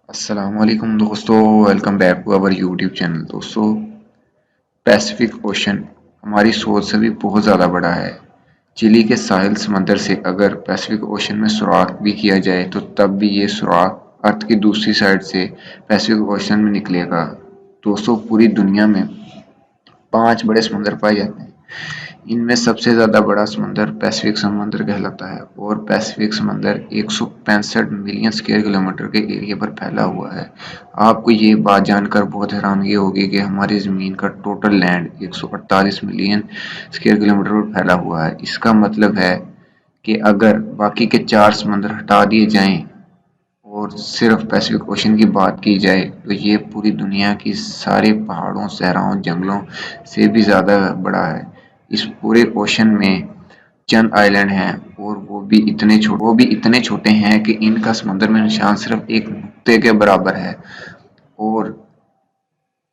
السلام علیکم دوستو، welcome back to our YouTube channel. دوستو، پیسفک اوشن ہماری سوچ سے بھی بہت زیادہ بڑا ہے۔ چلی کے ساحل سمندر سے اگر پیسفک اوشن میں سوراخ بھی کیا جائے تو تب بھی یہ سوراخ ارتھ کی دوسری سائڈ سے پیسفک اوشن میں نکلے گا۔ دوستو، پوری دنیا میں 5 بڑے سمندر پائے جاتے ہیں۔ ان میں سب سے زیادہ بڑا سمندر پیسفک سمندر کہلاتا ہے اور پیسفک سمندر 165 ملین اسکوائر کلومیٹر کے ایریا پر پھیلا ہوا ہے۔ آپ کو یہ بات جان کر بہت حیرانگی ہوگی کہ ہماری زمین کا total land 148 million square kilometre پر پھیلا ہوا ہے۔ اس کا مطلب ہے کہ اگر باقی کے 4 سمندر ہٹا دیے جائیں اور صرف پیسفک اوشن کی بات کی جائے تو یہ پوری دنیا کی سارے پہاڑوں، صحراؤں، جنگلوں سے بھی زیادہ بڑا ہے۔ اس پورے اوشن میں چند آئی لینڈ ہیں اور وہ بھی اتنے چھوٹے ہیں کہ ان کا سمندر میں نشان صرف ایک نقطے کے برابر ہے، اور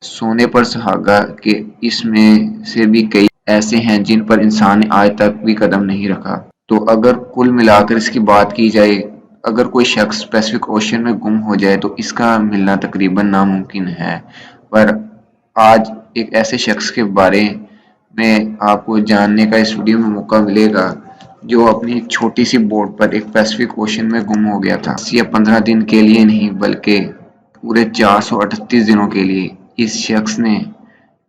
سونے پر سہاگا کہ اس میں سے بھی کئی ایسے ہیں جن پر انسان نے آج تک بھی قدم نہیں رکھا۔ تو اگر کل ملا کر اس کی بات کی جائے، اگر کوئی شخص پیسفک اوشن میں گم ہو جائے تو اس کا ملنا تقریباً ناممکن ہے۔ پر آج ایک ایسے شخص کے بارے میں آپ کو جاننے کا اس ویڈیو میں موقع ملے گا جو اپنی چھوٹی سی بوٹ پر ایک پیسفک اوشن میں گم ہو گیا تھا۔ 10 یا 15 دن کے لیے نہیں بلکہ پورے 438 دنوں کے لیے۔ اس شخص نے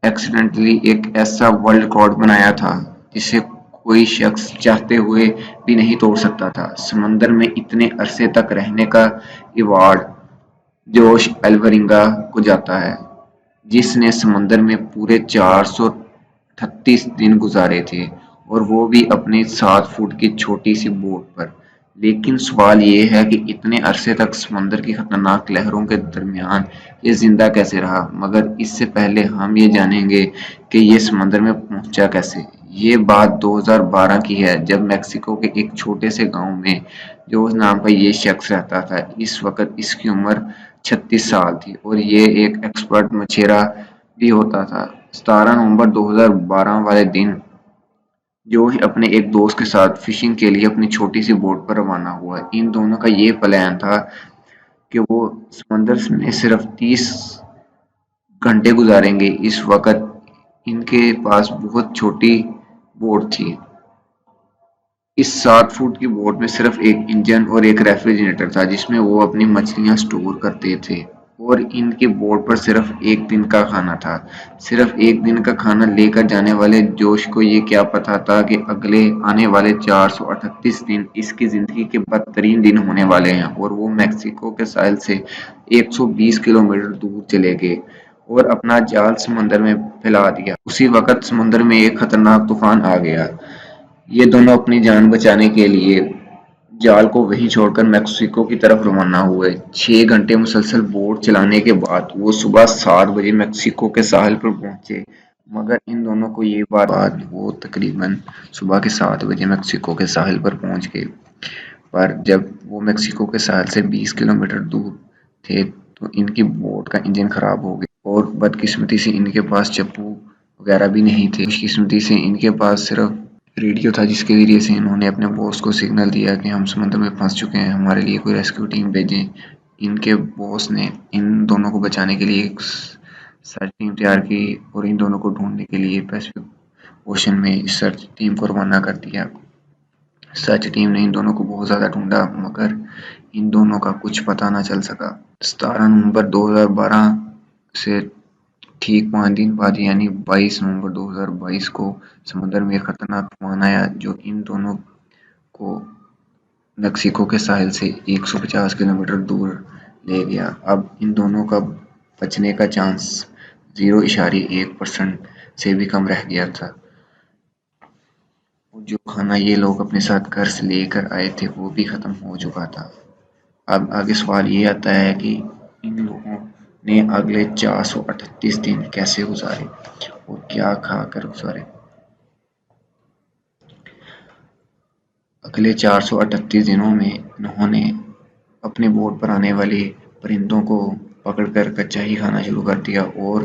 ایکسیڈنٹلی ایک ایسا ورلڈ ریکارڈ بنایا تھا جسے کوئی شخص چاہتے ہوئے بھی نہیں توڑ سکتا تھا۔ سمندر میں اتنے عرصے تک رہنے کا ایوارڈ جوش الورینگا کو جاتا ہے، جس نے سمندر میں پورے 438 دن گزارے تھے، اور وہ بھی اپنی 7 فٹ کی چھوٹی سی بوٹ پر۔ لیکن سوال یہ ہے کہ اتنے عرصے تک سمندر کی خطرناک لہروں کے درمیان یہ زندہ کیسے رہا؟ مگر اس سے پہلے ہم یہ جانیں گے کہ یہ سمندر میں پہنچا کیسے۔ یہ بات 2012 کی ہے جب میکسیکو کے ایک چھوٹے سے گاؤں میں جوز نام کا یہ شخص رہتا تھا۔ اس وقت اس کی عمر 36 سال تھی اور یہ ایک ایکسپرٹ مچھیرا بھی ہوتا تھا۔ 17 نومبر 2012 والے دن جوش اپنے ایک دوست کے ساتھ فشنگ کے لیے اپنی چھوٹی سی بوٹ پر روانہ ہوا۔ ان دونوں کا یہ پلان تھا کہ وہ سمندر میں صرف 30 گھنٹے گزاریں گے۔ اس وقت ان کے پاس بہت چھوٹی بوٹ تھی۔ اس 7 فٹ کی بوٹ میں صرف ایک انجن اور ایک ریفریجریٹر تھا جس میں وہ اپنی مچھلیاں سٹور کرتے تھے، اور ان کی بوٹ پر صرف ایک دن کا کھانا تھا۔ صرف ایک دن کا کھانا لے کر جانے والے جوش کو یہ کیا پتا تھا کہ اگلے آنے والے 438 دن اس کی زندگی کے بدترین دن ہونے والے ہیں، اور وہ میکسیکو کے ساحل سے 120 کلومیٹر دور چلے گئے اور اپنا جال سمندر میں پھیلا دیا۔ اسی وقت سمندر میں ایک خطرناک طوفان آ گیا۔ یہ دونوں اپنی جان بچانے کے لیے جال کو وہیں چھوڑ کر میکسیکو کی طرف روانہ ہوئے۔ 6 گھنٹے مسلسل بوٹ چلانے کے بعد وہ صبح 7 بجے میکسیکو کے ساحل پر پہنچے۔ مگر ان دونوں کو یہ بات وہ تقریباً صبح کے 7 بجے میکسیکو کے ساحل پر پہنچ گئے، پر جب وہ میکسیکو کے ساحل سے 20 کلومیٹر دور تھے تو ان کی بوٹ کا انجن خراب ہو گیا، اور بدقسمتی سے ان کے پاس چپو وغیرہ بھی نہیں تھے۔ خوش قسمتی سے ان کے پاس صرف ریڈیو تھا جس کے ذریعے سے انہوں نے اپنے باس کو سگنل دیا کہ ہم سمندر میں پھنس چکے ہیں، ہمارے لیے کوئی ریسکیو ٹیم بھیجیں۔ ان کے باس نے ان دونوں کو بچانے کے لیے ایک سرچ ٹیم تیار کی اور ان دونوں کو ڈھونڈنے کے لیے پیسفک اوشن میں اس سرچ ٹیم کو روانہ کر دیا۔ سرچ ٹیم نے ان دونوں کو بہت زیادہ ڈھونڈا مگر ان دونوں کا کچھ پتہ نہ چل سکا۔ 17 نومبر 2012 سے ٹھیک 5 دن بعد یعنی 22 نومبر 2022 کو سمندر میں ایک خطرناک طوفان آیا جو ان دونوں کو میکسیکو کے ساحل سے 150 کلومیٹر دور لے گیا۔ اب ان دونوں کا بچنے کا چانس 0.1% سے بھی کم رہ گیا تھا، اور جو کھانا یہ لوگ اپنے ساتھ گھر سے لے کر آئے تھے وہ بھی ختم ہو چکا تھا۔ اب آگے سوال یہ آتا ہے کہ ان لوگوں نے اگلے 438 دن کیسے گزارے اور کیا کھا کر گزارے؟ اگلے 438 دنوں میں انہوں نے اپنے بوٹ پر آنے والے پرندوں کو پکڑ کر کچا ہی کھانا شروع کر دیا، اور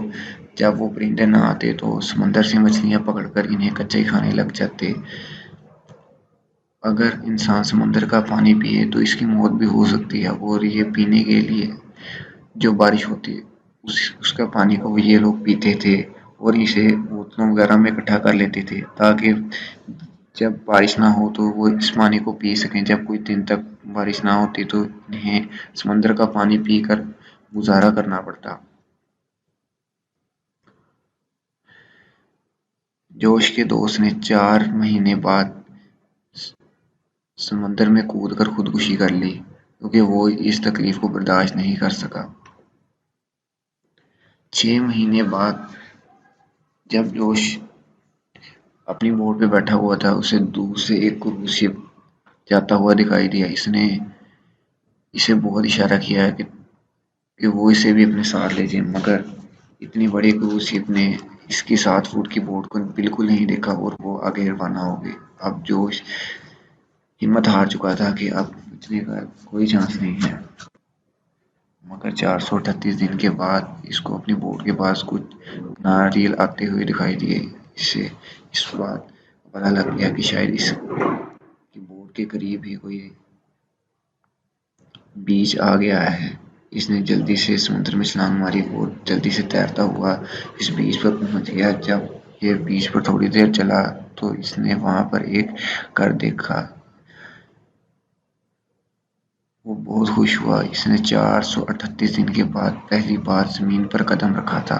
جب وہ پرندے نہ آتے تو سمندر سے مچھلیاں پکڑ کر انہیں کچا ہی کھانے لگ جاتے۔ اگر انسان سمندر کا پانی پیے تو اس کی موت بھی ہو سکتی ہے، اور یہ پینے کے لیے جو بارش ہوتی ہے اس کا پانی کو یہ لوگ پیتے تھے اور اسے بوتلوں وغیرہ میں اکٹھا کر لیتے تھے تاکہ جب بارش نہ ہو تو وہ اس پانی کو پی سکیں. جب کوئی دن تک بارش نہ ہوتی تو انہیں سمندر کا پانی پی کر گزارا کرنا پڑتا. جوش کے دوست نے 4 مہینے بعد سمندر میں کود کر خودکشی کر لی کیونکہ وہ اس تکلیف کو برداشت نہیں کر سکا. 6 مہینے بعد جب جوش اپنی بوٹ پہ بیٹھا ہوا تھا اسے دور سے ایک کروز شپ جاتا ہوا دکھائی دیا. اس نے اسے بہت اشارہ کیا کہ وہ اسے بھی اپنے ساتھ لے جائے مگر اتنی بڑی کروز شپ نے اس کی 7 فٹ کی بوٹ کو بالکل نہیں دیکھا اور وہ آگے روانہ ہو گئی. اب جوش ہمت ہار چکا تھا کہ اب بچنے کا کوئی چانس نہیں ہے. مگر 438 دن کے بعد اس کو اپنی بوٹ کے پاس کچھ ناریل آتے ہوئے دکھائی دیے. اسے اس بات پتہ لگ گیا کہ شاید اس کی بوٹ کے قریب ہی کوئی بیچ آ گیا ہے. اس نے جلدی سے سمندر میں چھلانگ ماری اور جلدی سے تیرتا ہوا اس بیچ پر پہنچ گیا. جب یہ بیچ پر تھوڑی دیر چلا تو اس نے وہاں پر ایک گھر دیکھا. وہ بہت خوش ہوا. اس نے 438 دن کے بعد پہلی بار زمین پر قدم رکھا تھا.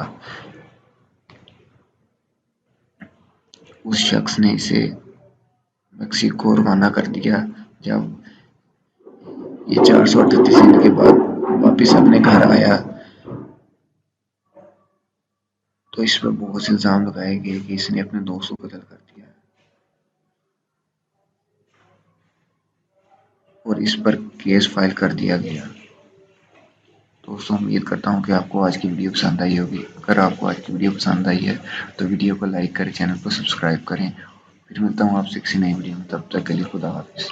اس شخص نے اسے میکسیکو روانہ کر دیا. جب یہ 438 دن کے بعد واپس اپنے گھر آیا تو اس پر بہت سے الزام لگائے گئے کہ اس نے اپنے دوست کو قتل کر دیا اور اس پر کیس فائل کر دیا گیا. دوستوں امید کرتا ہوں کہ آپ کو آج کی ویڈیو پسند آئی ہوگی. اگر آپ کو آج کی ویڈیو پسند آئی ہے تو ویڈیو کو لائک کریں، چینل کو سبسکرائب کریں. پھر ملتا ہوں آپ سے کسی نئی ویڈیو میں. تب تک کے لیے خدا حافظ.